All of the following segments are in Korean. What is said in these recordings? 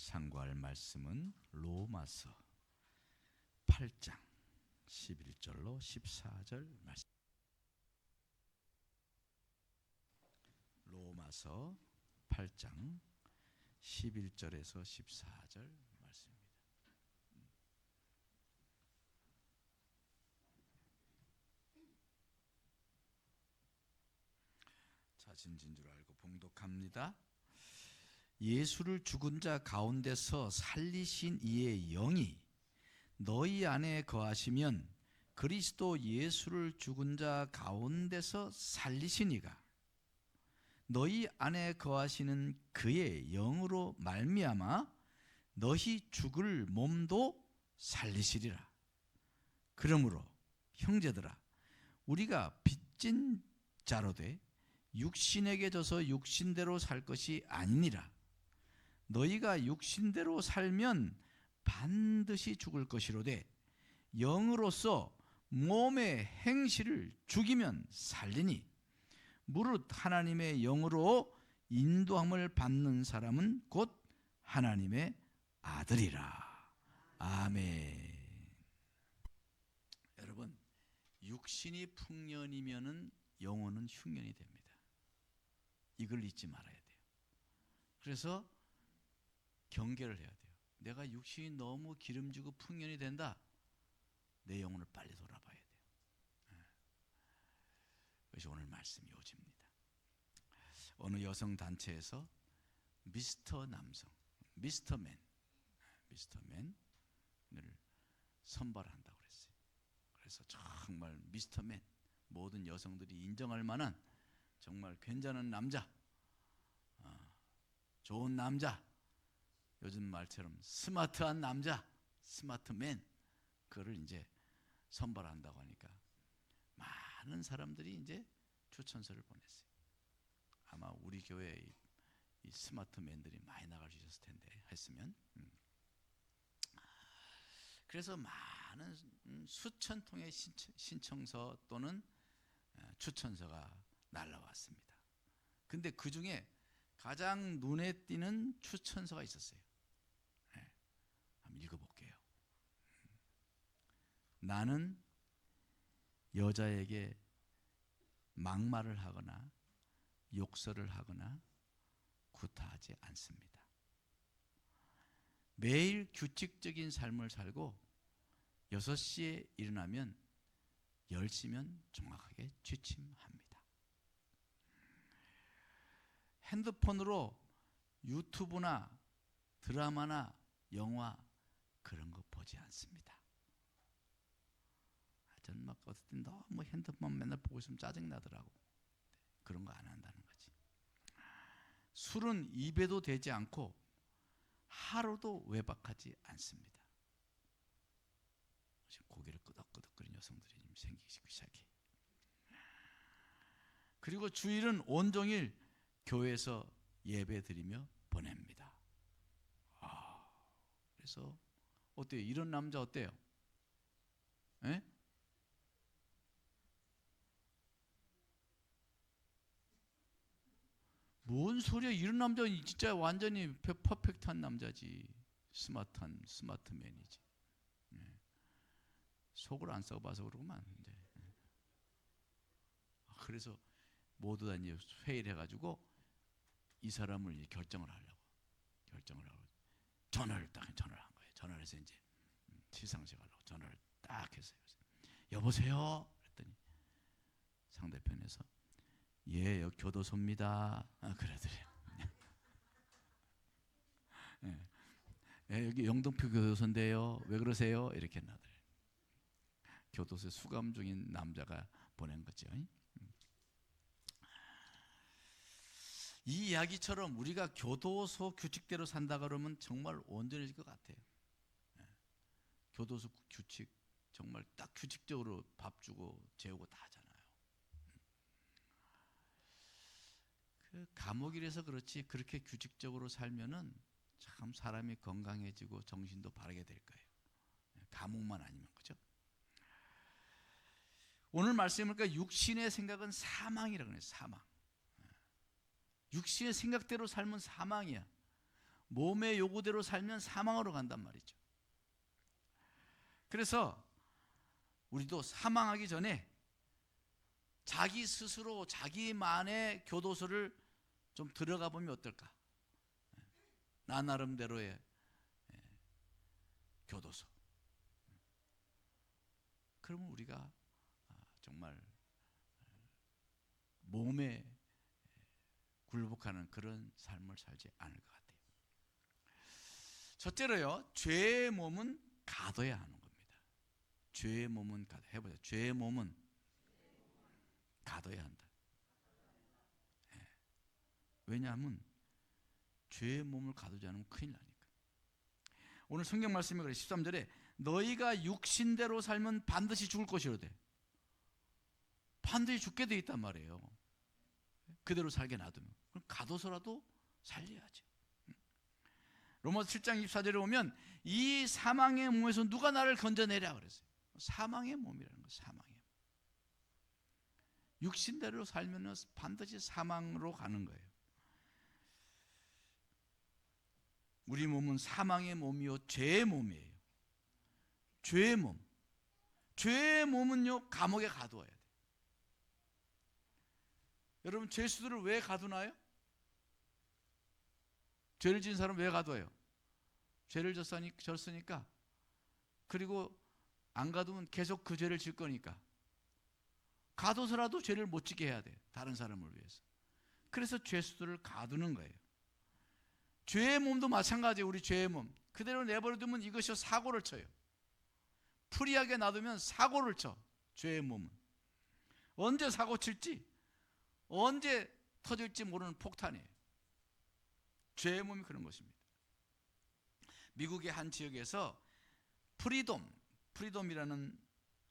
상고할 말씀은 로마서 8장 11절로 14절 말씀. 로마서 8장 11절에서 14절 말씀입니다. 자신진 줄 알고 봉독합니다. 예수를 죽은 자 가운데서 살리신 이의 영이 너희 안에 거하시면 그리스도 예수를 죽은 자 가운데서 살리신 이가 너희 안에 거하시는 그의 영으로 말미암아 너희 죽을 몸도 살리시리라. 그러므로 형제들아, 우리가 빚진 자로되 육신에게 져서 육신대로 살 것이 아니니라. 너희가 육신대로 살면 반드시 죽을 것이로되 영으로서 몸의 행실을 죽이면 살리니 무릇 하나님의 영으로 인도함을 받는 사람은 곧 하나님의 아들이라. 아멘. 여러분, 육신이 풍년이면은 영혼은 흉년이 됩니다. 이걸 잊지 말아야 돼요. 그래서 경계를 해야 돼요. 내가 육신이 너무 기름지고 풍년이 된다. 내 영혼을 빨리 돌아봐야 돼요. 그것이 오늘 말씀 요지입니다. 어느 여성 단체에서 미스터 남성, 미스터 맨을 선발한다고 그랬어요. 그래서 정말 미스터 맨, 모든 여성들이 인정할 만한 정말 괜찮은 남자, 좋은 남자, 요즘 말처럼 스마트한 남자, 스마트맨, 그거를 이제 선발한다고 하니까 많은 사람들이 이제 추천서를 보냈어요. 아마 우리 교회에 이 스마트맨들이 많이 나갈 수 있었을 텐데 했으면. 그래서 많은 수천 통의 신청서 또는 추천서가 날라왔습니다. 근데 그 중에 가장 눈에 띄는 추천서가 있었어요. 한번 읽어볼게요. 나는 여자에게 막말을 하거나 욕설을 하거나 구타하지 않습니다. 매일 규칙적인 삶을 살고 6시에 일어나면 10시면 정확하게 취침합니다. 핸드폰으로 유튜브나 드라마나 영화 그런 거 보지 않습니다. 저는 막 어떨 땐 너무 핸드폰 맨날 보고 있으면 짜증나더라고. 그런 거 안 한다는 거지. 술은 입에도 대지 않고 하루도 외박하지 않습니다. 고개를 끄덕끄덕거리는 여성들이 생기기 시작해. 그리고 주일은 온종일 교회에서 예배 드리며 보냅니다. 그래서 어때요? 이런 남자 어때요? 에? 뭔 소리야? 이런 남자 진짜 완전히 퍼펙트한 남자지. 스마트맨이지. 속을 안 써봐서 그러구만. 그래서 모두 다 이제 회의를 해가지고 이 사람을 결정을 하고 전화를 한 거예요. 전화를 해서 이제 시상식 하려고 전화를 딱 했어요. 여보세요? 그랬더니 상대편에서 예, 여기 교도소입니다. 그러더래요. 예, 여기 영등포 교도소인데요. 왜 그러세요? 이렇게 나더래요. 교도소에 수감 중인 남자가 보낸 거죠. 이 이야기처럼 우리가 교도소 규칙대로 산다 그러면 정말 온전해질 것 같아요. 교도소 규칙 정말 딱 규칙적으로 밥 주고 재우고 다 하잖아요. 그 감옥이라서 그렇지 그렇게 규칙적으로 살면은 참 사람이 건강해지고 정신도 바르게 될 거예요. 감옥만 아니면. 그죠? 오늘 말씀을 보니까 육신의 생각은 사망이라고 해요. 사망. 육신의 생각대로 살면 사망이야. 몸의 요구대로 살면 사망으로 간단 말이죠. 그래서 우리도 사망하기 전에 자기 스스로 자기만의 교도소를 좀 들어가 보면 어떨까? 나 나름대로의 교도소. 그러면 우리가 정말 몸에 굴복하는 그런 삶을 살지 않을 것 같아요. 첫째로요, 죄의 몸은 가둬야 하는 겁니다. 죄의 몸은 해보자. 죄의 몸은 가둬야 한다. 왜냐하면 죄의 몸을 가두지 않으면 큰일 나니까. 오늘 성경 말씀이 그래. 13절에 너희가 육신대로 살면 반드시 죽을 것이로되. 반드시 죽게 돼 있단 말이에요. 그대로 살게 놔두면. 그럼 가둬서라도 살려야죠. 로마서 7장 24절에 보면 이 사망의 몸에서 누가 나를 건져내랴 그랬어요. 사망의 몸이라는 거예요. 사망의 몸. 육신대로 살면 반드시 사망으로 가는 거예요. 우리 몸은 사망의 몸이요 죄의 몸이에요. 죄의 몸. 죄의 몸은요 감옥에 가두어야 돼요. 여러분 죄수들을 왜 가두나요? 죄를 지은 사람 왜 가둬요? 죄를 졌으니까. 그리고 안 가두면 계속 그 죄를 질 거니까. 가둬서라도 죄를 못 지게 해야 돼요. 다른 사람을 위해서. 그래서 죄수들을 가두는 거예요. 죄의 몸도 마찬가지예요. 우리 죄의 몸. 그대로 내버려두면 이것이 사고를 쳐요. 프리하게 놔두면 사고를 쳐. 죄의 몸은. 언제 사고 칠지, 언제 터질지 모르는 폭탄이에요. 죄의 몸이 그런 것입니다. 미국의 한 지역에서 프리돔이라는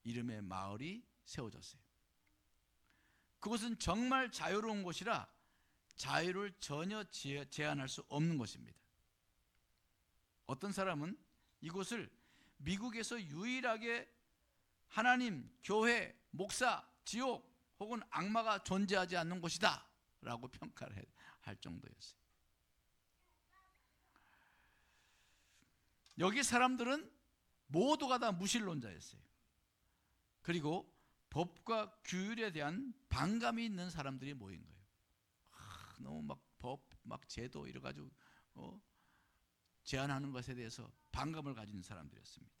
이름의 마을이 세워졌어요. 그곳은 정말 자유로운 곳이라 자유를 전혀 제한할 수 없는 곳입니다. 어떤 사람은 이곳을 미국에서 유일하게 하나님, 교회, 목사, 지옥 혹은 악마가 존재하지 않는 곳이다 라고 평가를 할 정도였어요. 여기 사람들은 모두가 다 무신론자였어요. 그리고 법과 규율에 대한 반감이 있는 사람들이 모인 거예요. 너무 막 법, 막 제도 이래가지고 제한하는 것에 대해서 반감을 가지는 사람들이었습니다.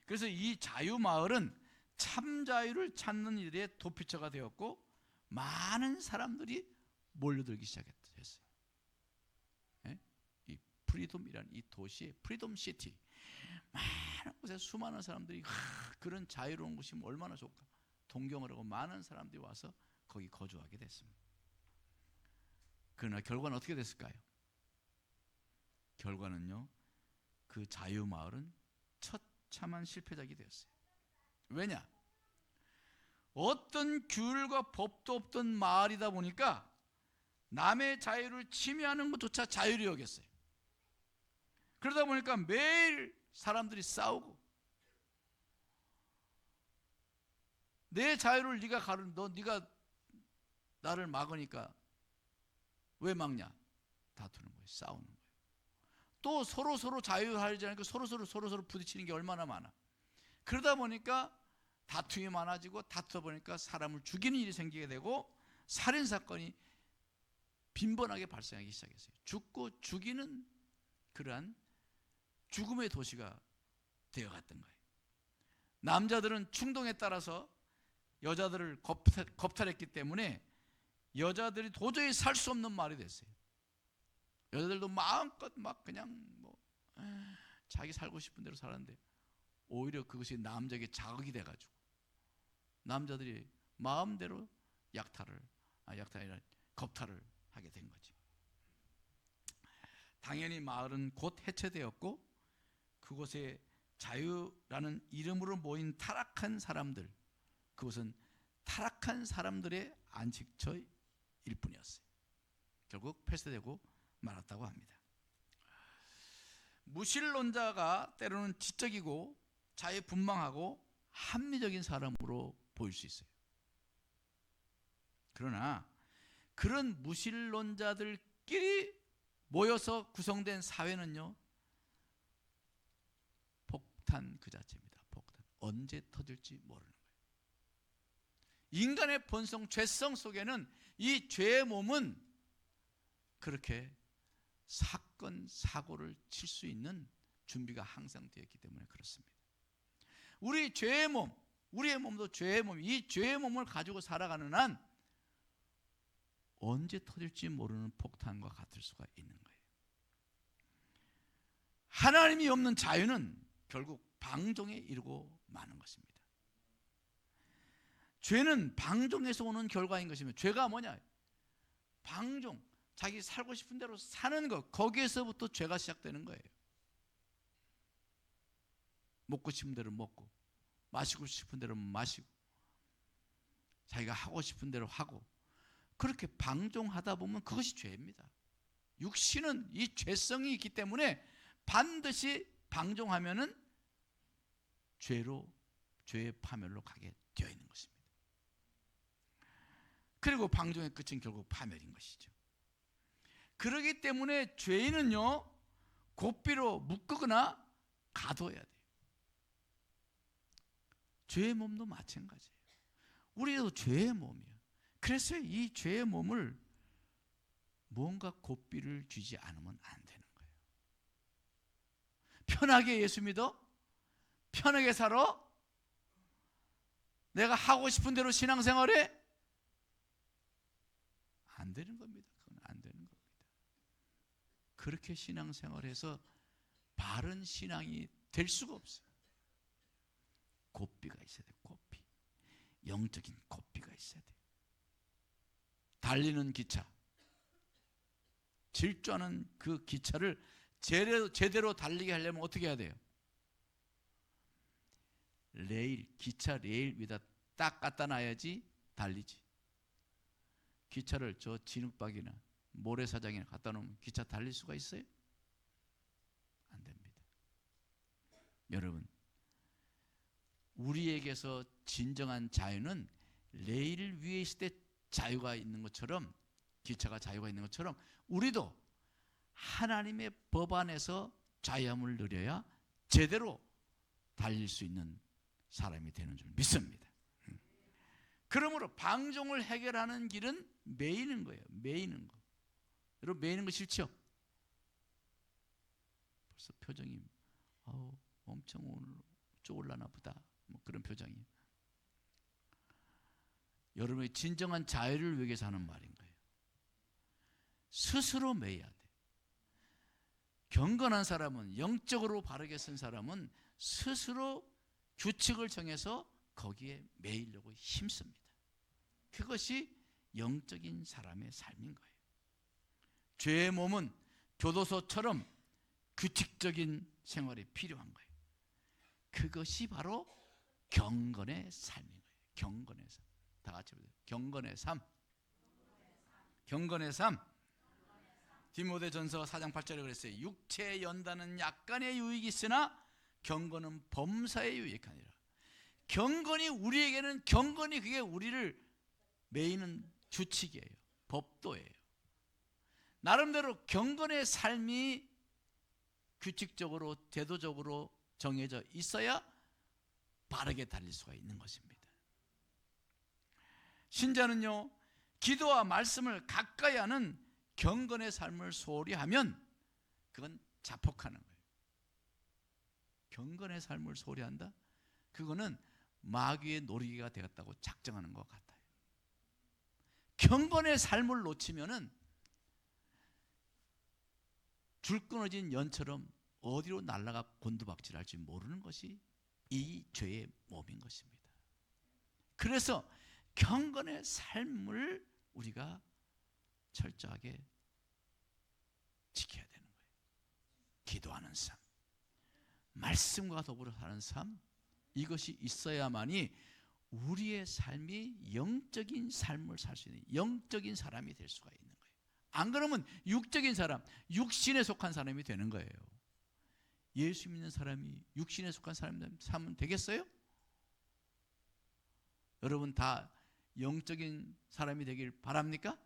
그래서 이 자유마을은 참 자유를 찾는 일에 도피처가 되었고 많은 사람들이 몰려들기 시작했어요. 이 프리돔이라는 이 도시의 프리돔 시티, 많은 곳에 수많은 사람들이 그런 자유로운 곳이 얼마나 좋을까 동경을 하고 많은 사람들이 와서 거기 거주하게 됐습니다. 그러나 결과는 어떻게 됐을까요? 결과는요, 그 자유마을은 처참한 실패작이 되었어요. 왜냐? 어떤 규율과 법도 없던 마을이다 보니까 남의 자유를 침해하는 것조차 자유로 여겼어요. 그러다 보니까 매일 사람들이 싸우고, 내 자유를 네가 나를 막으니까 왜 막냐? 다투는 거예요. 싸우는 거예요. 또 서로 자유하지 않으니까 서로 부딪히는 게 얼마나 많아. 그러다 보니까 다툼이 많아지고, 다투다 보니까 사람을 죽이는 일이 생기게 되고 살인사건이 빈번하게 발생하기 시작했어요. 죽고 죽이는 그러한 죽음의 도시가 되어갔던 거예요. 남자들은 충동에 따라서 여자들을 겁탈했기 때문에 여자들이 도저히 살 수 없는 말이 됐어요. 여자들도 마음껏 막 그냥 자기 살고 싶은 대로 살았는데 오히려 그것이 남자에게 자극이 돼가지고 남자들이 마음대로 약탈이 아니라 겁탈을 하게 된 거지. 당연히 마을은 곧 해체되었고 그곳에 자유라는 이름으로 모인 타락한 사람들, 그것은 타락한 사람들의 안식처일 뿐이었어요. 결국 폐쇄되고 말았다고 합니다. 무신론자가 때로는 지적이고 자유분방하고 합리적인 사람으로 보일 수 있어요. 그러나 그런 무신론자들끼리 모여서 구성된 사회는요, 폭탄 그 자체입니다. 폭탄. 언제 터질지 모르는 거예요. 인간의 본성, 죄성 속에는 이 죄의 몸은 그렇게 사건, 사고를 칠 수 있는 준비가 항상 되어 있기 때문에 그렇습니다. 우리 죄의 몸, 우리의 몸도 죄의 몸, 이 죄의 몸을 가지고 살아가는 한 언제 터질지 모르는 폭탄과 같을 수가 있는 거예요. 하나님이 없는 자유는 결국 방종에 이르고 마는 것입니다. 죄는 방종에서 오는 결과인 것이며, 죄가 뭐냐? 방종, 자기 살고 싶은 대로 사는 것, 거기에서부터 죄가 시작되는 거예요. 먹고 싶은 대로 먹고, 마시고 싶은 대로 마시고, 자기가 하고 싶은 대로 하고, 그렇게 방종하다 보면 그것이 죄입니다. 육신은 이 죄성이 있기 때문에 반드시 방종하면은 죄의 파멸로 가게 되어 있는 것입니다. 그리고 방종의 끝은 결국 파멸인 것이죠. 그렇기 때문에 죄인은요, 고삐로 묶거나 가둬야 돼요. 죄의 몸도 마찬가지예요. 우리도 죄의 몸이에요. 그래서 이 죄의 몸을 뭔가 고삐를 쥐지 않으면 안 되는 거예요. 편하게 예수 믿어? 편하게 살아? 내가 하고 싶은 대로 신앙생활해? 안 되는 겁니다. 그건 안 되는 겁니다. 그렇게 신앙생활해서 바른 신앙이 될 수가 없어요. 고삐가 있어야 돼. 고삐. 영적인 고삐가 있어야 돼. 달리는 기차, 질주하는 그 기차를 제대로 달리게 하려면 어떻게 해야 돼요? 기차 레일 위에다 딱 갖다 놔야지 달리지. 기차를 저 진흙박이나 모래사장이나 갖다 놓으면 기차 달릴 수가 있어요? 안 됩니다. 여러분, 우리에게서 진정한 자유는 레일 위에 있을 때 자유가 있는 것처럼, 기차가 자유가 있는 것처럼 우리도 하나님의 법 안에서 자유함을 누려야 제대로 달릴 수 있는 사람이 되는 줄 믿습니다. 그러므로 방종을 해결하는 길은 매이는 거예요. 매이는 거. 여러분, 매이는 거 싫죠? 벌써 표정이 엄청 오늘 쪼올라나 보다, 뭐 그런 표정이에요. 여러분의 진정한 자유를 위해서 하는 말인 거예요. 스스로 매여야 돼. 경건한 사람은, 영적으로 바르게 쓴 사람은 스스로 규칙을 정해서 거기에 매이려고 힘씁니다. 그것이 영적인 사람의 삶인 거예요. 죄의 몸은 교도소처럼 규칙적인 생활이 필요한 거예요. 그것이 바로 경건의 삶인 거예요. 경건의 삶. 다 같이 보세요. 경건의 삶. 경건의 삶. 디모데전서 4장 8절에 그랬어요. 육체의 연단은 약간의 유익이 있으나 경건은 범사에 유익하니라. 경건이 우리에게는, 경건이 그게 우리를 매이는 규칙이에요. 법도예요. 나름대로 경건의 삶이 규칙적으로, 제도적으로 정해져 있어야 바르게 달릴 수가 있는 것입니다. 신자는요, 기도와 말씀을 가까이 하는 경건의 삶을 소홀히 하면 그건 자폭하는 거예요. 경건의 삶을 소홀히 한다? 그거는 마귀의 놀이기가 되었다고 작정하는 것 같아요. 경건의 삶을 놓치면은 줄 끊어진 연처럼 어디로 날아가 곤두박질할지 모르는 것이 이 죄의 몸인 것입니다. 그래서 경건의 삶을 우리가 철저하게 지켜야 되는 거예요. 기도하는 삶, 말씀과 더불어 사는 삶, 이것이 있어야만이 우리의 삶이 영적인 삶을 살 수 있는 영적인 사람이 될 수가 있는 거예요. 안 그러면 육적인 사람, 육신에 속한 사람이 되는 거예요. 예수 믿는 사람이 육신에 속한 사람이 살면 되겠어요? 여러분 다 영적인 사람이 되길 바랍니까?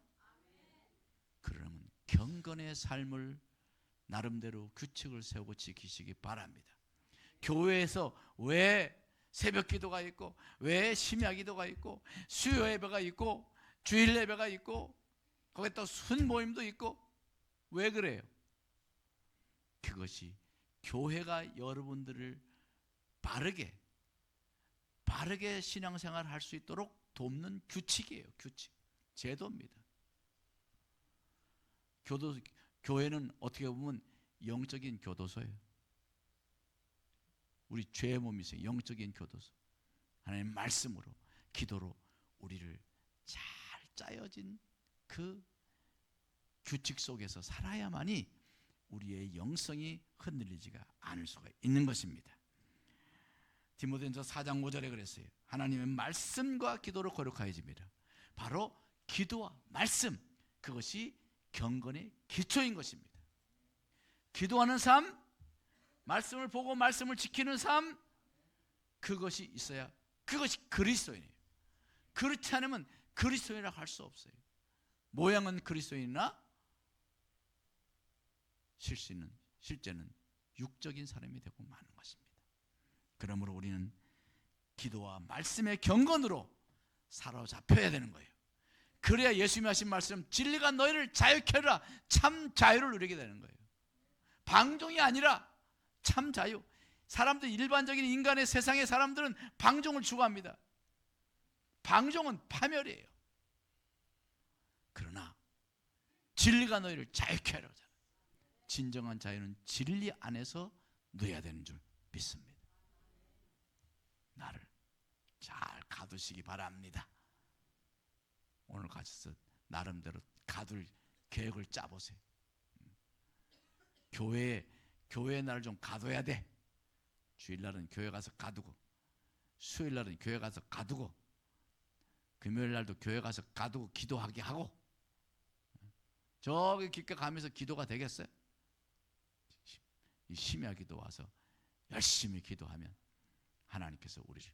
그러면 경건의 삶을 나름대로 규칙을 세우고 지키시기 바랍니다. 교회에서 왜 새벽 기도가 있고, 왜 심야 기도가 있고, 수요 예배가 있고, 주일 예배가 있고, 거기에 또 순모임도 있고, 왜 그래요? 그것이 교회가 여러분들을 바르게 신앙생활 할 수 있도록 돕는 규칙이에요. 규칙, 제도입니다. 교회는 어떻게 보면 영적인 교도소예요. 우리 죄의 몸이세요. 영적인 교도소. 하나님의 말씀으로, 기도로 우리를 잘 짜여진 그 규칙 속에서 살아야만이 우리의 영성이 흔들리지가 않을 수가 있는 것입니다. 디모데전서 4장 5절에 그랬어요. 하나님의 말씀과 기도로 거룩하여집니다. 바로 기도와 말씀, 그것이 경건의 기초인 것입니다. 기도하는 삶, 말씀을 보고 말씀을 지키는 삶, 그것이 있어야 그것이 그리스도인이에요. 그렇지 않으면 그리스도인이라고 할 수 없어요. 모양은 그리스도인이나 실제는 육적인 사람이 되고 마는 것입니다. 그러므로 우리는 기도와 말씀의 경건으로 사로잡혀야 되는 거예요. 그래야 예수님이 하신 말씀, 진리가 너희를 자유케 하리라, 참 자유를 누리게 되는 거예요. 방종이 아니라 참 자유. 사람들, 일반적인 인간의 세상의 사람들은 방종을 추구합니다. 방종은 파멸이에요. 그러나 진리가 너희를 자유케 하리라. 진정한 자유는 진리 안에서 누려야 되는 줄 믿습니다. 나를 잘 가두시기 바랍니다. 오늘 가셔서 나름대로 가둘 계획을 짜보세요. 교회에 나를 좀 가둬야 돼. 주일날은 교회 가서 가두고, 수요일날은 교회 가서 가두고, 금요일날도 교회 가서 가두고 기도하게 하고, 저기 깊게 가면서 기도가 되겠어요? 이 심야 기도 와서 열심히 기도하면 하나님께서 우리를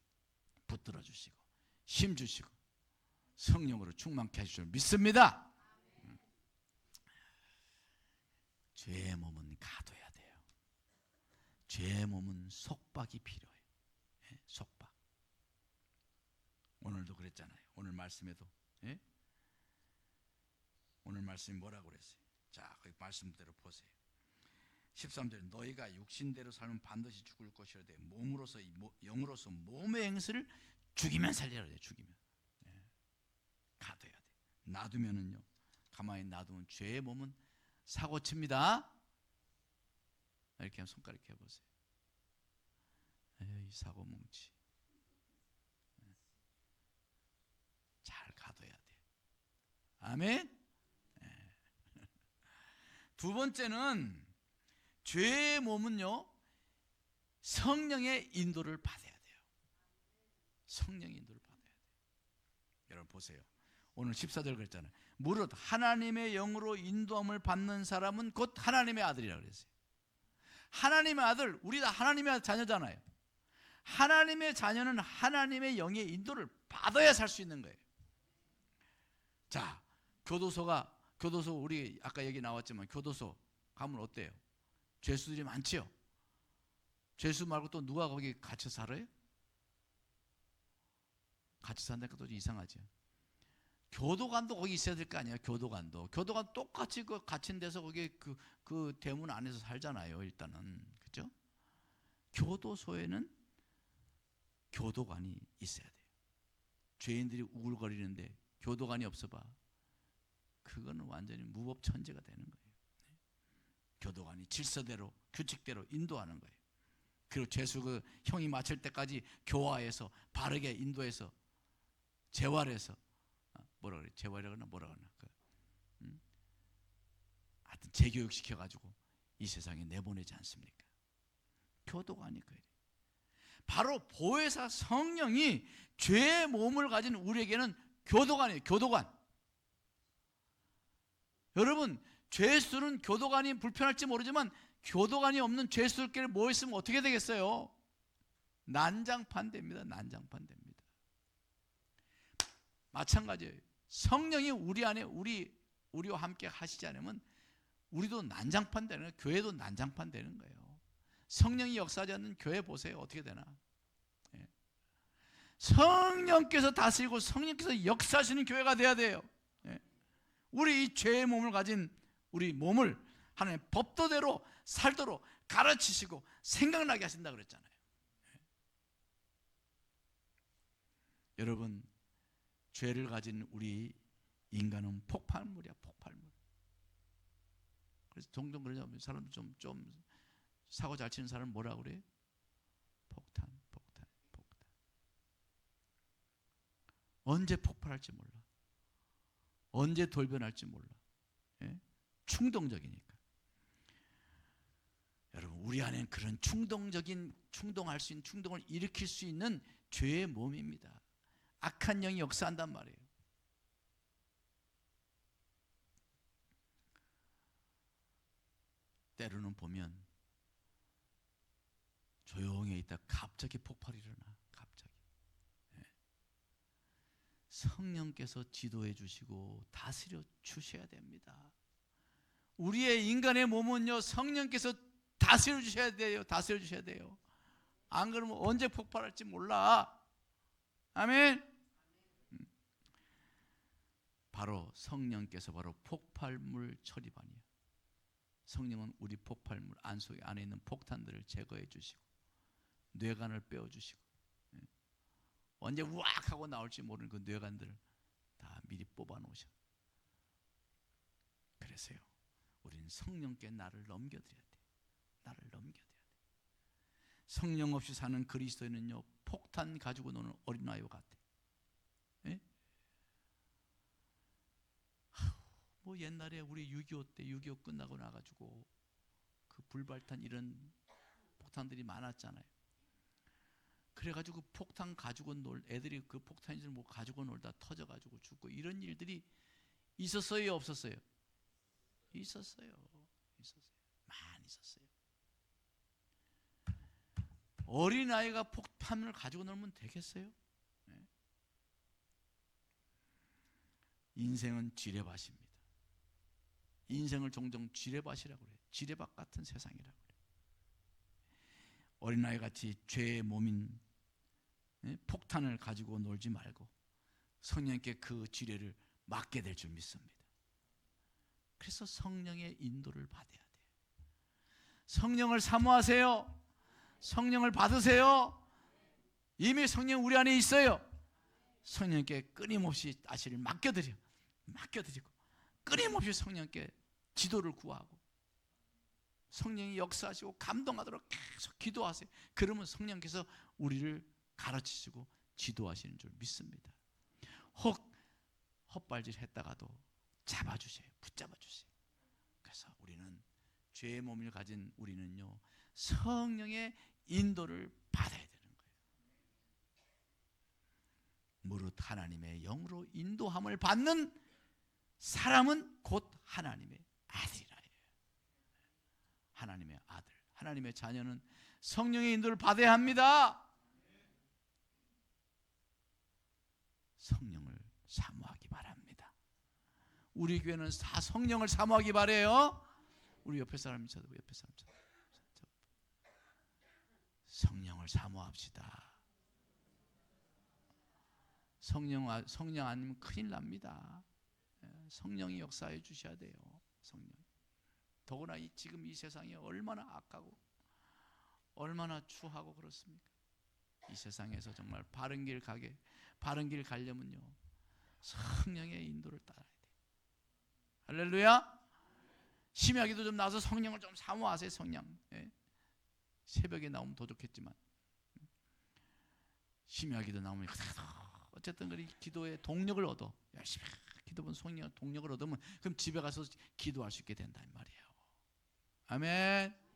붙들어 주시고 힘 주시고 성령으로 충만케 하실 줄 믿습니다. 죄의 몸은 가둬야 돼요. 죄의 몸은 속박이 필요해요. 속박. 오늘도 그랬잖아요. 오늘 말씀에도, 오늘 말씀이 뭐라고 그랬어요? 자, 그 말씀대로 보세요. 13절, 너희가 육신대로 살면 반드시 죽을 것이라되 몸으로서 영으로서 몸의 행실을 죽이면 살리라 그래요. 죽이면. 가둬야 돼. 놔두면은요, 가만히 놔두면 죄의 몸은 사고칩니다. 이렇게 손가락 이렇게 해보세요. 에이, 사고 뭉치. 잘 가둬야 돼. 아멘. 두 번째는 죄의 몸은요, 성령의 인도를 받아야 돼요. 성령의 인도를 받아야 돼요. 여러분 보세요. 오늘 14절 그랬잖아요. 무릇 하나님의 영으로 인도함을 받는 사람은 곧 하나님의 아들이라고 그랬어요. 하나님의 아들, 우리 다 하나님의 자녀잖아요. 하나님의 자녀는 하나님의 영의 인도를 받아야 살 수 있는 거예요. 자, 교도소 우리 아까 얘기 나왔지만 교도소 가면 어때요? 죄수들이 많지요. 죄수 말고 또 누가 거기 같이 살아요? 같이 산다니까 또 이상하죠. 교도관도 거기 있어야 될 거 아니에요. 교도관 똑같이 그 갇힌 데서 거기 그 대문 안에서 살잖아요. 일단은, 그죠? 교도소에는 교도관이 있어야 돼요. 죄인들이 우글거리는데 교도관이 없어봐. 그거는 완전히 무법천지가 되는 거예요. 교도관이 질서대로 규칙대로 인도하는 거예요. 그리고 죄수 그 형이 마칠 때까지 교화해서 바르게 인도해서 재활해서 뭐라 그래? 재활이라거나 뭐라 그러나 하여튼 재교육 시켜가지고 이 세상에 내보내지 않습니까? 교도관이 그래요. 바로 보혜사 성령이 죄의 몸을 가진 우리에게는 교도관이에요. 교도관. 여러분, 죄수는 교도관이 불편할지 모르지만 교도관이 없는 죄수들끼리 모였으면 어떻게 되겠어요? 난장판 됩니다. 난장판 됩니다. 마찬가지예요. 성령이 우리 안에 우리와 함께 하시지 않으면 우리도 난장판 되는 거예요. 교회도 난장판 되는 거예요. 성령이 역사하지 않는 교회 보세요. 어떻게 되나. 성령께서 다스리고 성령께서 역사하시는 교회가 돼야 돼요. 우리 이 죄의 몸을 가진 우리 몸을 하나님 법도대로 살도록 가르치시고 생각나게 하신다 그랬잖아요. 여러분, 죄를 가진 우리 인간은 폭발물이야, 폭발물. 그래서 종종 그러냐면 사람들 좀 사고 잘 치는 사람 뭐라고 그래요? 폭탄. 언제 폭발할지 몰라. 언제 돌변할지 몰라. 충동적이니까. 여러분, 우리 안에는 그런 충동할 수 있는, 충동을 일으킬 수 있는 죄의 몸입니다. 악한 영이 역사한단 말이에요. 때로는 보면 조용히 있다 갑자기 폭발이 일어나. 갑자기. 성령께서 지도해 주시고 다스려 주셔야 됩니다. 우리의 인간의 몸은요, 성령께서 다스려 주셔야 돼요. 다스려 주셔야 돼요. 안 그러면 언제 폭발할지 몰라. 아멘. 바로 성령께서 바로 폭발물 처리반이에요. 성령은 우리 폭발물 안에 있는 폭탄들을 제거해 주시고 뇌관을 빼어 주시고 언제 우악 하고 나올지 모르는 그 뇌관들을 다 미리 뽑아 놓으셔. 그래서요, 우리는 성령께 나를 넘겨드려야 돼. 나를 넘겨드려야 돼. 성령 없이 사는 그리스도인은요, 폭탄 가지고 노는 어린아이와 같아. 뭐 옛날에 우리 6.25 때 6.25 끝나고 나가지고 그 불발탄 이런 폭탄들이 많았잖아요. 그래가지고 폭탄 가지고 애들이 그 폭탄을 뭐 가지고 놀다 터져가지고 죽고 이런 일들이 있었어요, 없었어요? 있었어요. 많이 있었어요. 어린아이가 폭탄을 가지고 놀면 되겠어요? 인생은 지뢰밭입니다. 인생을 종종 지뢰밭이라고 그래요. 지뢰밭 같은 세상이라고 그래요. 어린아이 같이 죄의 몸인 폭탄을 가지고 놀지 말고 성령께 그 지뢰를 맞게 될 줄 믿습니다. 그래서 성령의 인도를 받아야 돼요. 성령을 사모하세요. 성령을 받으세요. 이미 성령 우리 안에 있어요. 성령께 끊임없이 다시를 맡겨드리고 끊임없이 성령께 지도를 구하고 성령이 역사하시고 감동하도록 계속 기도하세요. 그러면 성령께서 우리를 가르치시고 지도하시는 줄 믿습니다. 혹 헛발질 했다가도 잡아주세요. 붙잡아주세요. 그래서 우리는 죄의 몸을 가진 우리는요, 성령의 인도를 받아야 되는 거예요. 무릇 하나님의 영으로 인도함을 받는 사람은 곧 하나님의 아들이라 해요. 하나님의 아들, 하나님의 자녀는 성령의 인도를 받아야 합니다. 성령을 사모하기 바랍니다. 우리 교회는 다 성령을 사모하기 바래요. 우리 옆에 사람 쳐도 옆에 사람 쳐도 성령을 사모합시다. 성령 아니면 큰일 납니다. 성령이 역사해 주셔야 돼요. 성령. 더구나 지금 이 세상이 얼마나 악하고 얼마나 추하고 그렇습니까? 이 세상에서 정말 바른 길 가려면요, 성령의 인도를 따라야 돼요. 할렐루야. 심야기도 좀 나와서 성령을 좀 사모하세요. 성령. 새벽에 나오면 더 좋겠지만 심야기도 나오면 어쨌든 그리 기도에 동력을 얻어. 열심히 기도본 성령 동력을 얻으면 그럼 집에 가서 기도할 수 있게 된다는 말이에요. 아멘.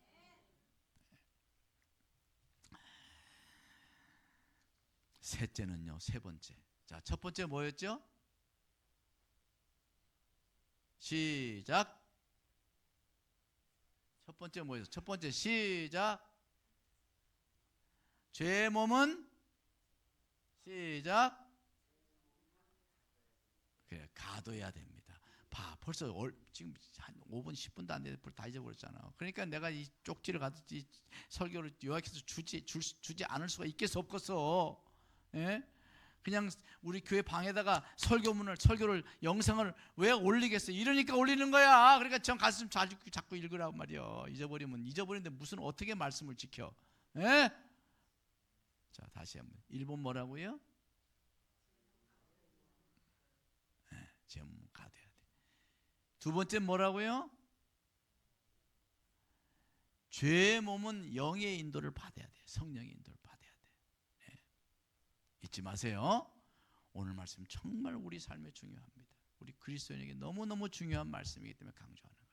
셋째는요, 세 번째. 자, 첫 번째 뭐였죠? 시작. 첫 번째 뭐였어? 첫 번째 시작. 죄의 몸은 시작. 그래, 가둬야 됩니다. 벌써 지금 한 5분 10분도 안 되는데 다 잊어버렸잖아. 그러니까 내가 이 쪽지를 가듯이 설교를 요약해서 주지 않을 수가 있겠어 없겠어. 예? 그냥 우리 교회 방에다가 설교를 영상을 왜 올리겠어? 이러니까 올리는 거야. 그러니까 전 가슴 자꾸 읽으라고 말이요. 잊어버리는데 무슨 어떻게 말씀을 지켜? 예? 자, 다시 한번. 1번 뭐라고요? 예, 제몸 가둬야 돼. 두 번째 뭐라고요? 죄의 몸은 영의 인도를 받아야 돼. 성령의 인도를 받아야 돼. 예. 잊지 마세요. 오늘 말씀 정말 우리 삶에 중요합니다. 우리 그리스도인에게 너무너무 중요한 말씀이기 때문에 강조하는 거예요.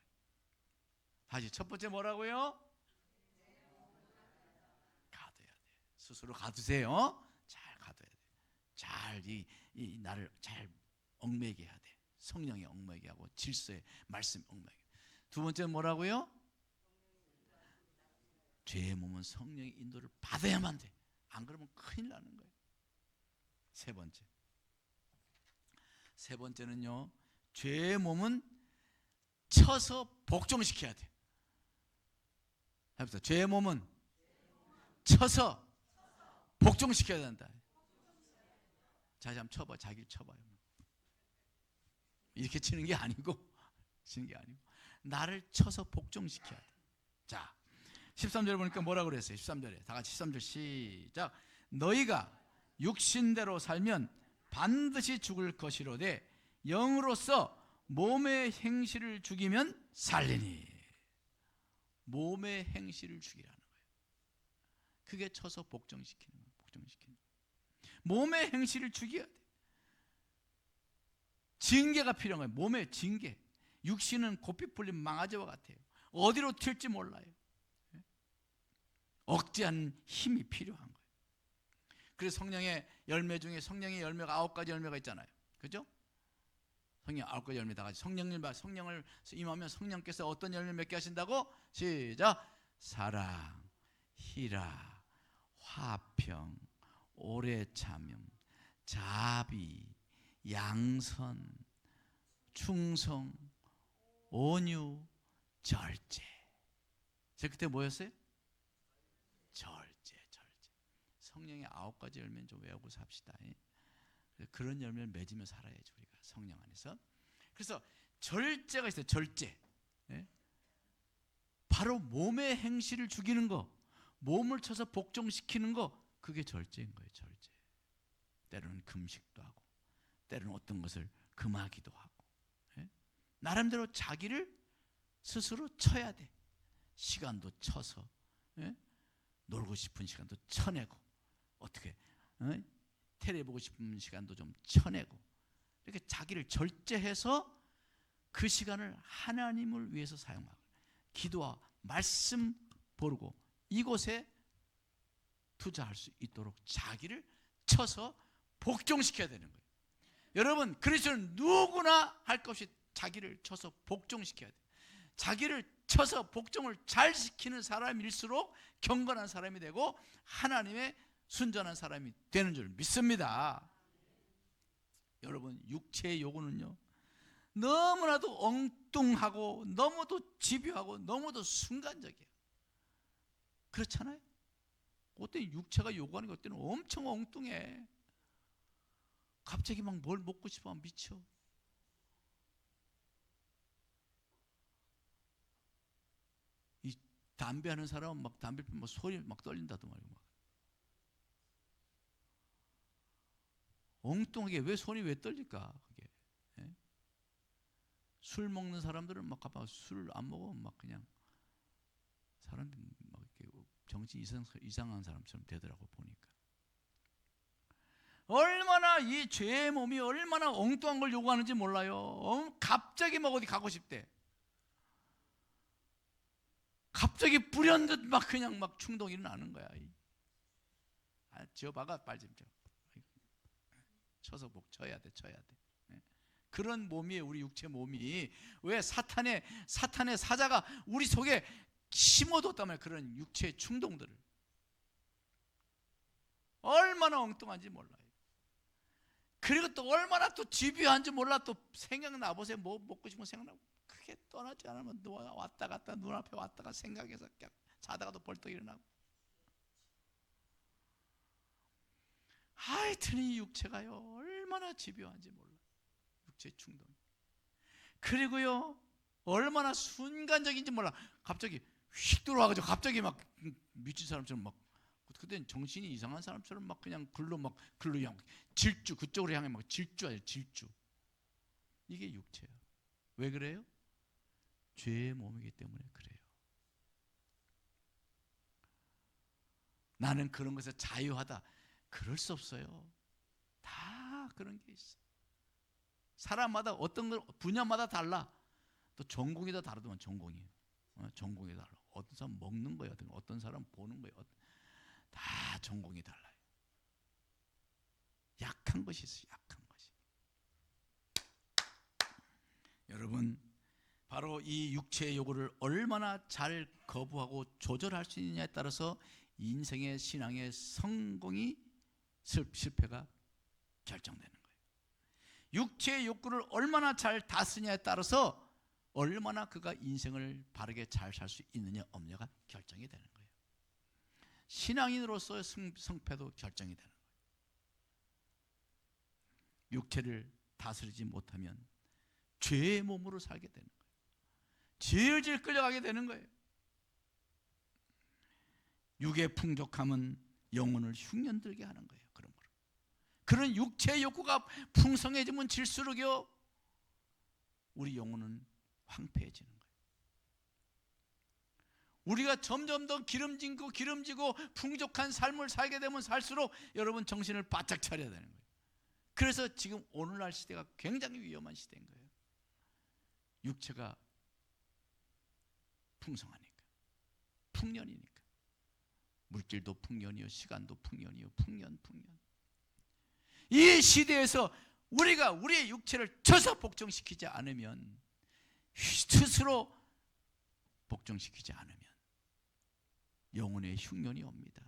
다시 첫 번째 뭐라고요? 가둬야 돼. 스스로 가두세요. 잘 가둬야 돼. 잘 나를 잘 얽매게 해야 돼. 성령에 얽매게 하고 질서의 말씀 얽매게. 두 번째 뭐라고요? 죄의 몸은 성령의 인도를 받아야만 돼. 안 그러면 큰일 나는 거예요. 세 번째는요, 죄의 몸은 쳐서 복종시켜야 돼. 해보세요. 죄의 몸은 쳐서 복종시켜야 된다. 자, 한번 쳐봐. 자기를 쳐봐요. 이렇게 치는 게 아니고 나를 쳐서 복종시켜야 돼. 자, 13절에 보니까 뭐라고 그랬어요? 13절에 다 같이 13절 시작. 너희가 육신대로 살면 반드시 죽을 것이로되 영으로서 몸의 행실을 죽이면 살리니. 몸의 행실을 죽이라는 거예요. 그게 쳐서 복종시키는 거예요. 몸의 행실을 죽여야 돼. 징계가 필요한 거예요. 몸의 징계. 육신은 고삐 풀린 망아지와 같아요. 어디로 튈지 몰라요. 억제하는 힘이 필요한 거예요. 그래서 성령의 열매 중에 성령의 열매가 9가지 열매가 있잖아요. 그죠? 성령 9가지 열매 다 같이 성령을 임하면 성령께서 어떤 열매 맺게 하신다고? 시작. 사랑, 희락, 화평, 오래 참음, 자비, 양선, 충성, 온유, 절제. 제가 그때 뭐였어요? 절제. 성령의 9가지 열매는 좀 외우고 삽시다. 그런 열매를 맺으며 살아야지 우리가 성령 안에서. 그래서 절제가 있어요. 절제. 바로 몸의 행실을 죽이는 거, 몸을 쳐서 복종시키는 거, 그게 절제인 거예요. 절제. 때로는 금식도 하고, 때로는 어떤 것을 금하기도 하고, 나름대로 자기를 스스로 쳐야 돼. 시간도 쳐서, 놀고 싶은 시간도 쳐내고, 어떻게 테레비 보고 싶은 시간도 좀 쳐내고, 이렇게 자기를 절제해서 그 시간을 하나님을 위해서 사용하고, 기도와 말씀 보르고 이곳에 투자할 수 있도록 자기를 쳐서 복종시켜야 되는 거예요. 여러분, 그리스도는 누구나 할 것 없이 자기를 쳐서 복종시켜야 돼요. 자기를 쳐서 복종을 잘 시키는 사람일수록 경건한 사람이 되고 하나님의 순전한 사람이 되는 줄 믿습니다. 여러분, 육체의 요구는요, 너무나도 엉뚱하고 너무도 집요하고 너무도 순간적이에요. 그렇잖아요? 어떤 육체가 요구하는 것 때는 엄청 엉뚱해. 갑자기 막 뭘 먹고 싶어 하면 미쳐. 이 담배 하는 사람은 막 담배 피면 손이 막 떨린다도 말이고 막. 엉뚱하게 왜 손이 왜 떨릴까? 그게. 술 먹는 사람들은 막 가봐 술 안 먹으면 막 그냥 사람들이 막 이렇게 정신 이상한 사람처럼 되더라고 보니까. 얼마나 이 죄의 몸이 얼마나 엉뚱한 걸 요구하는지 몰라요. 갑자기 막 어디 가고 싶대. 갑자기 불현듯 막 그냥 막 충동이 일어나는 거야. 지어봐가 빨리 좀 쳐서 쳐야 돼. 그런 몸이에요. 우리 육체 몸이. 왜 사탄의 사자가 우리 속에 심어뒀단 말이에요. 그런 육체의 충동들을. 얼마나 엉뚱한지 몰라요. 그리고 또 얼마나 또 집요한지 몰라. 또 생각나 보세요. 뭐 먹고 싶은 거 생각나고 크게 떠나지 않으면 누가 왔다 갔다 눈앞에 왔다가 생각해서 그냥 자다가도 벌떡 일어나고. 하여튼 이 육체가요 얼마나 집요한지 몰라. 육체 충동. 그리고요 얼마나 순간적인지 몰라. 갑자기 휙 들어와가지고 갑자기 막 미친 사람처럼 막, 그땐 정신이 이상한 사람처럼 막 그냥 글로 향 질주, 그쪽으로 향해 막 질주하죠. 질주. 이게 육체야. 왜 그래요? 죄의 몸이기 때문에 그래요. 나는 그런 것에 자유하다. 그럴 수 없어요. 다 그런 게 있어. 사람마다 어떤 걸 분야마다 달라. 또 전공이 다 다르더만. 전공이 달라. 어떤 사람 먹는 거예요. 어떤 사람 보는 거예요. 다 전공이 달라요. 약한 것이 있어요. 약한 것이. 여러분, 바로 이 육체의 요구를 얼마나 잘 거부하고 조절할 수 있느냐에 따라서 인생의 신앙의 성공이 실패가 결정되는 거예요. 육체의 욕구를 얼마나 잘 다스냐에 따라서 얼마나 그가 인생을 바르게 잘 살 수 있느냐 없느냐가 결정이 되는 거예요. 신앙인으로서의 성패도 결정이 되는 거예요. 육체를 다스리지 못하면 죄의 몸으로 살게 되는 거예요. 질질 끌려가게 되는 거예요. 육의 풍족함은 영혼을 흉년들게 하는 거예요. 그러므로 그런 육체의 욕구가 풍성해지면 질수록요 우리 영혼은 황폐해지는 거예요. 우리가 점점 더 기름지고 풍족한 삶을 살게 되면 살수록 여러분 정신을 바짝 차려야 되는 거예요. 그래서 지금 오늘날 시대가 굉장히 위험한 시대인 거예요. 육체가 풍성하니까, 풍년이니까. 물질도 풍년이요, 시간도 풍년이요, 풍년. 이 시대에서 우리가 우리의 육체를 쳐서 복종시키지 않으면, 스스로 복종시키지 않으면 영혼의 흉년이 옵니다.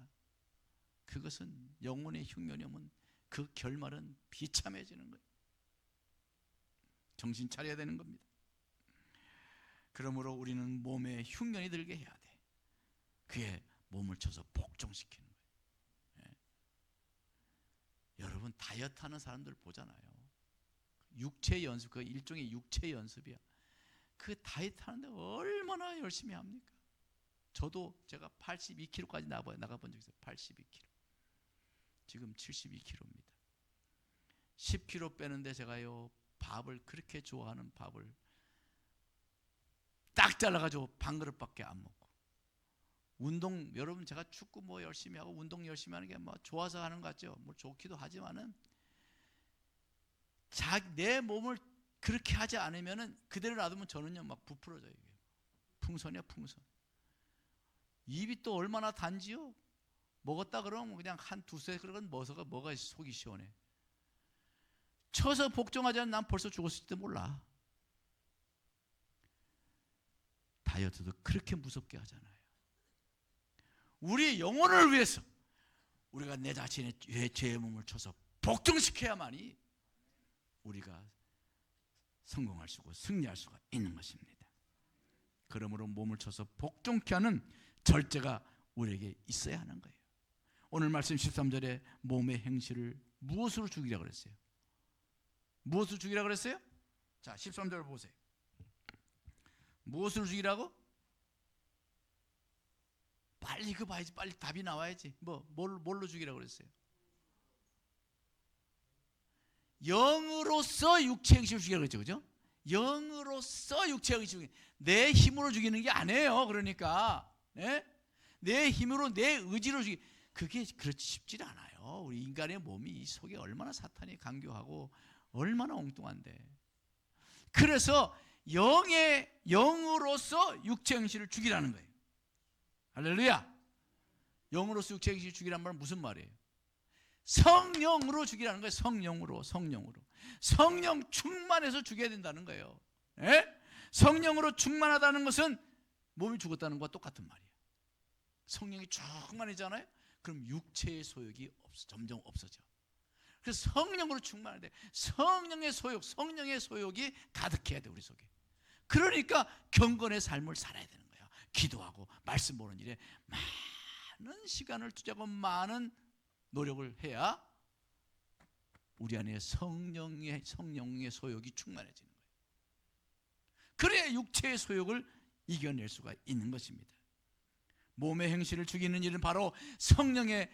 그것은 영혼의 흉년이 오면 그 결말은 비참해지는 거예요. 정신 차려야 되는 겁니다. 그러므로 우리는 몸에 흉년이 들게 해야 돼. 그에 몸을 쳐서 복종시키는 거예요. 예. 여러분 다이어트 하는 사람들 보잖아요. 육체 연습, 그 일종의 육체 연습이야. 그 다이어트 하는데 얼마나 열심히 합니까? 저도 제가 82kg까지 나가본 적 있어요. 82kg. 지금 72kg입니다. 10kg 빼는데 제가요 밥을 그렇게 좋아하는 밥을 딱 잘라가지고 반 그릇밖에 안 먹고, 운동, 여러분 제가 축구 뭐 열심히 하고 운동 열심히 하는 게 뭐 좋아서 하는 것 같죠. 뭐 좋기도 하지만은 내 몸을 그렇게 하지 않으면은 그대로 놔두면 저는요 막 부풀어져요. 이게 풍선이야 풍선. 입이 또 얼마나 단지요. 먹었다 그러면 그냥 한 두세 그릇은 뭐가 속이 시원해. 쳐서 복종하지 않으면 난 벌써 죽었을지도 몰라. 다이어트도 그렇게 무섭게 하잖아요. 우리 영혼을 위해서 우리가 내 자신의 죄의 몸을 쳐서 복종시켜야만이 우리가 성공할 수고 승리할 수가 있는 것입니다. 그러므로 몸을 쳐서 복종케 하는 절제가 우리에게 있어야 하는 거예요. 오늘 말씀 13절에 몸의 행실을 무엇으로 죽이라고 그랬어요? 무엇으로 죽이라고 그랬어요? 자, 13절 보세요. 무엇으로 죽이라고? 빨리 그 봐야지. 빨리 답이 나와야지. 뭘로 죽이라고 그랬어요? 영으로서 육체 행실을 죽이라고 그랬죠. 그죠? 영으로서 육체 행실을 내 힘으로 죽이는 게 아니에요. 그러니까 내 힘으로 내 의지로 그게 그렇지 쉽지 않아요. 우리 인간의 몸이 이 속에 얼마나 사탄이 강교하고 얼마나 엉뚱한데. 그래서 영으로서 육체 행실을 죽이라는 거예요. 할렐루야. 영으로서 육체 행실을 죽이라는 말은 무슨 말이에요? 성령으로 죽이라는 거예요. 성령으로. 성령 충만해서 죽여야 된다는 거예요. 성령으로 충만하다는 것은 몸이 죽었다는 것과 똑같은 말이에요. 성령이 충만해지잖아요. 그럼 육체의 소욕이 점점 없어져. 그래서 성령으로 충만해야 돼. 성령의 소욕이 가득해야 돼, 우리 속에. 그러니까 경건의 삶을 살아야 되는 거예요. 기도하고 말씀 보는 일에 많은 시간을 투자하고 많은 노력을 해야 우리 안에 성령의 소욕이 충만해지는 거예요. 그래야 육체의 소욕을 이겨낼 수가 있는 것입니다. 몸의 행실을 죽이는 일은 바로 성령의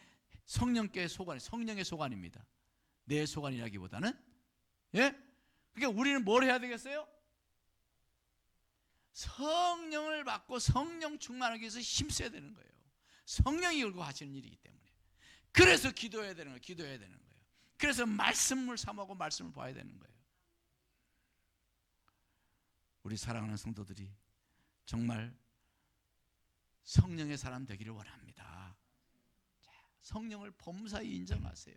소관입니다. 내 소관이라기보다는, 예? 그러니까 우리는 뭘 해야 되겠어요? 성령을 받고 성령 충만하기 위해서 힘써야 되는 거예요. 성령이 결국 하시는 일이기 때문에. 그래서 기도해야 되는 거예요. 그래서 말씀을 삼하고 말씀을 봐야 되는 거예요. 우리 사랑하는 성도들이 정말 성령의 사람 되기를 원합니다. 성령을 범사에 인정하세요.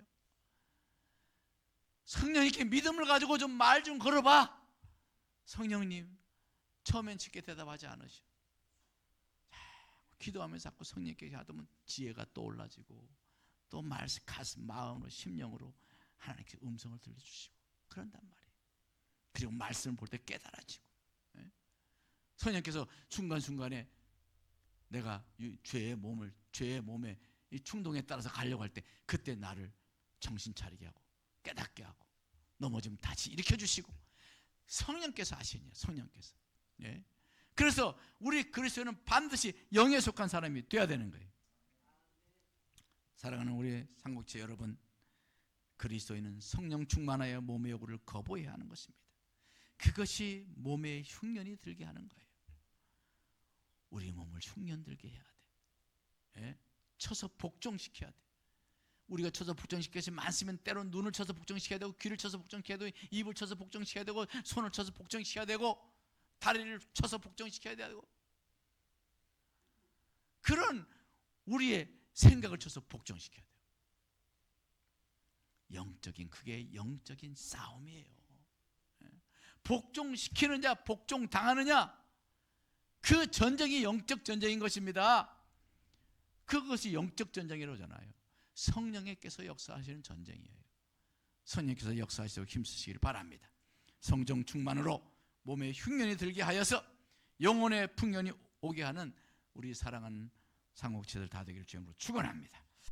성령님께 믿음을 가지고 좀 말 좀 걸어봐. 성령님, 처음엔 쉽게 대답하지 않으셔. 기도하면서 자꾸 성령께 하면 지혜가 떠올라지고 또 가슴, 마음으로, 심령으로 하나님께 음성을 들려주시고 그런단 말이에요. 그리고 말씀을 볼 때 깨달아지고, 성령께서 순간순간에 내가 죄의 몸에 이 충동에 따라서 가려고 할 때 그때 나를 정신 차리게 하고 깨닫게 하고 넘어지면 다시 일으켜 주시고 성령께서 하시냐, 성령께서. 예. 그래서 우리 그리스도는 반드시 영에 속한 사람이 되어야 되는 거예요. 사랑하는 우리 삼국체 여러분, 그리스도인은 성령 충만하여 몸의 요구를 거부해야 하는 것입니다. 그것이 몸에 흉년이 들게 하는 거예요. 우리 몸을 흉년 들게 해야 돼. 예? 쳐서 복종시켜야 돼. 우리가 쳐서 복종시킬 것이 많으면 때론 눈을 쳐서 복종시켜야 되고, 귀를 쳐서 복종시켜야 되고, 입을 쳐서 복종시켜야 되고, 손을 쳐서 복종시켜야 되고, 다리를 쳐서 복종시켜야 되고, 그런 우리의 생각을 쳐서 복종시켜야 돼요. 그게 영적인 싸움이에요. 복종시키는 자, 복종당하느냐, 그 전쟁이 영적 전쟁인 것입니다. 그것이 영적 전쟁이라고 하잖아요. 성령께서 역사하시는 전쟁이에요. 성령께서 역사하시도록 힘쓰시기를 바랍니다. 성령 충만으로 몸에 흉년이 들게 하여서 영혼의 풍년이 오게 하는 우리 사랑하는 상옥체들 다 되기를 주님으로 축원합니다.